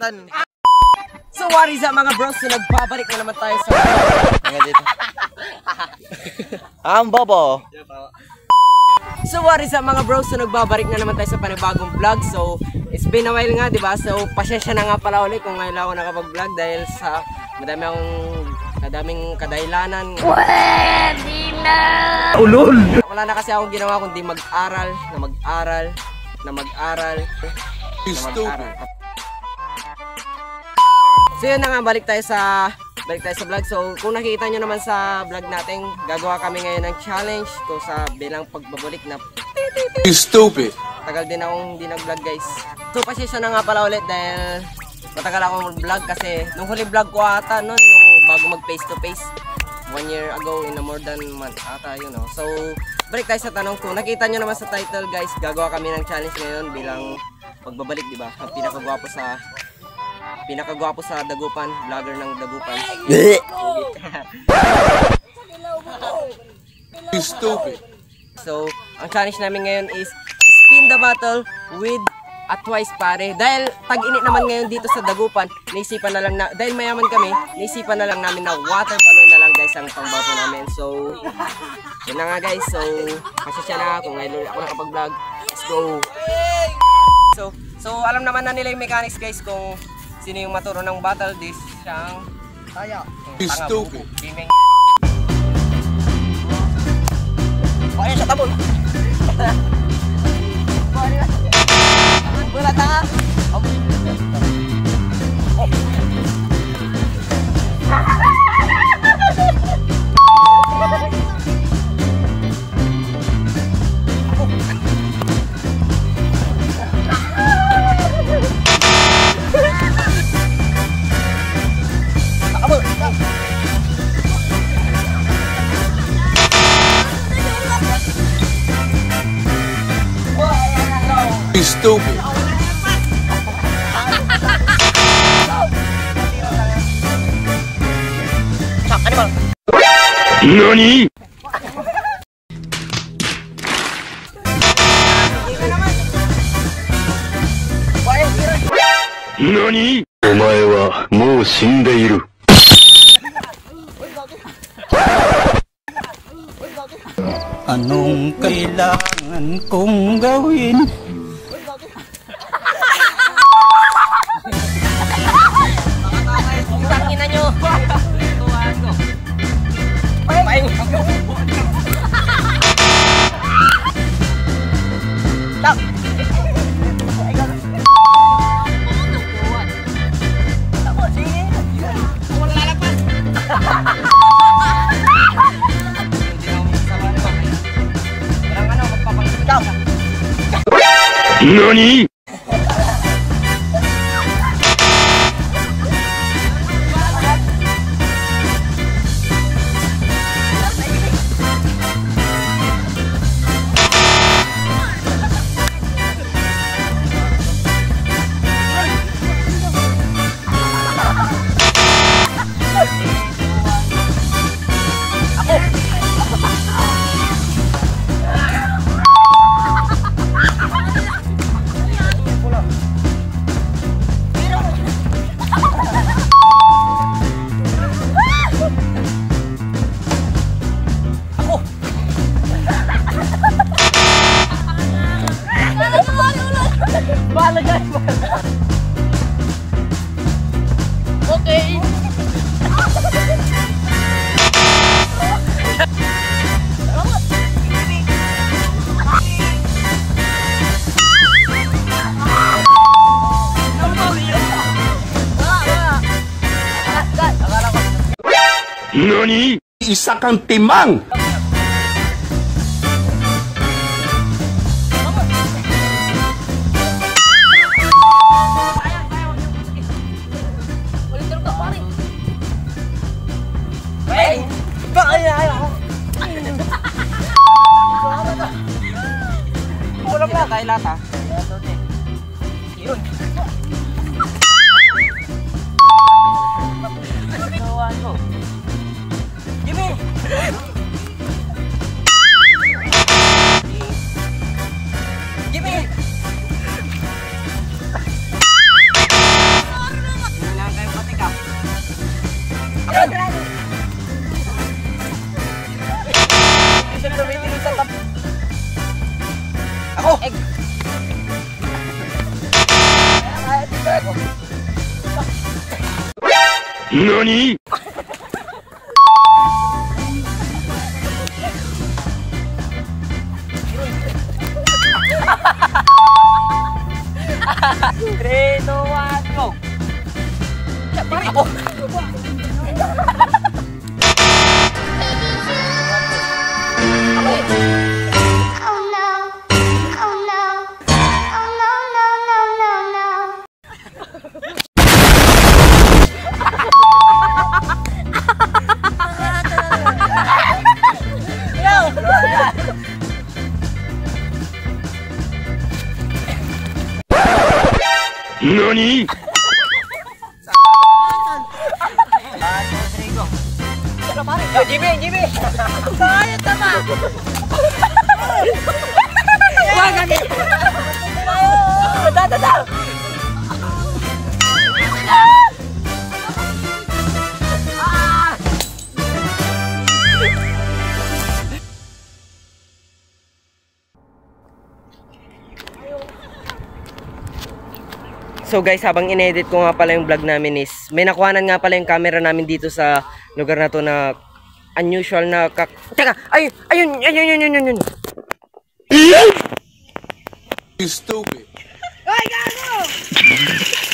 Satan. So what is up mga bros? So nagbabalik na naman tayo sa dito. Ang bobo. So what is up mga bros? So nagbabalik na naman tayo sa panibagong vlog. So it's been a while nga, di ba? So pasensya na nga pala ulit kung ngayon lang ako nakapag-vlog dahil sa madaming kadahilanan. Pwede na! Ulol! Wala na kasi akong ginawa kundi mag-aral. So yun na nga, balik tayo sa vlog. So kung nakikita nyo naman sa vlog natin, gagawa kami ngayon ng challenge ko sa bilang pagbabalik na Stupid. tagal din akong hindi nag-vlog guys. So pasensya na nga pala ulit dahil matagal akong mag-vlog kasi nung huli vlog ko ata nun, nung bago mag face to face 1 year ago, in a more than month ata, you know. So balik tayo sa tanong ko. Nakita nyo naman sa title guys, gagawa kami ng challenge ngayon bilang pagbabalik, di ba? Ang pinakagwapo sa Dagupan, vlogger ng Dagupan. Stupid. So, ang challenge namin ngayon is spin the bottle with a twice pare. Dahil tag-init naman ngayon dito sa Dagupan, naisipan na lang dahil mayaman kami, naisipan na lang namin na water balloon na lang guys ang pangbato namin. So, yun na nga guys. So, pasensya na kung ngayon ako nakapag-vlog. Let's go! So alam naman na nila yung mechanics guys kung sino yung maturo ng battle disc siyang kaya. Stupid. Oh, ayan siya tabon. Wala tanga. Oh. Stupid. NANI?! NANI?! お前はもう死んでいる。Anong kailangan kong gawin? Tangina nyo! Tuwan ko. Paing! Stop! Wala lalagpan! NANI?! Okay. NANI?! Isa kang timang! Wala pa tayo lata. Yun. Jimmy! Jimmy! NANI?! Three, two, one, go! Ako! Oh no. Oh no. Oh no, no, no, no, no. NANI?! Jimmy! Jimmy! Kaya tama! Wag kami! Tata! So guys, habang in-edit ko nga pala yung vlog namin is may nakuhanan nga pala yung camera namin dito sa lugar na to na unusual na Teka! Ayun! You stupid. Ay, gago!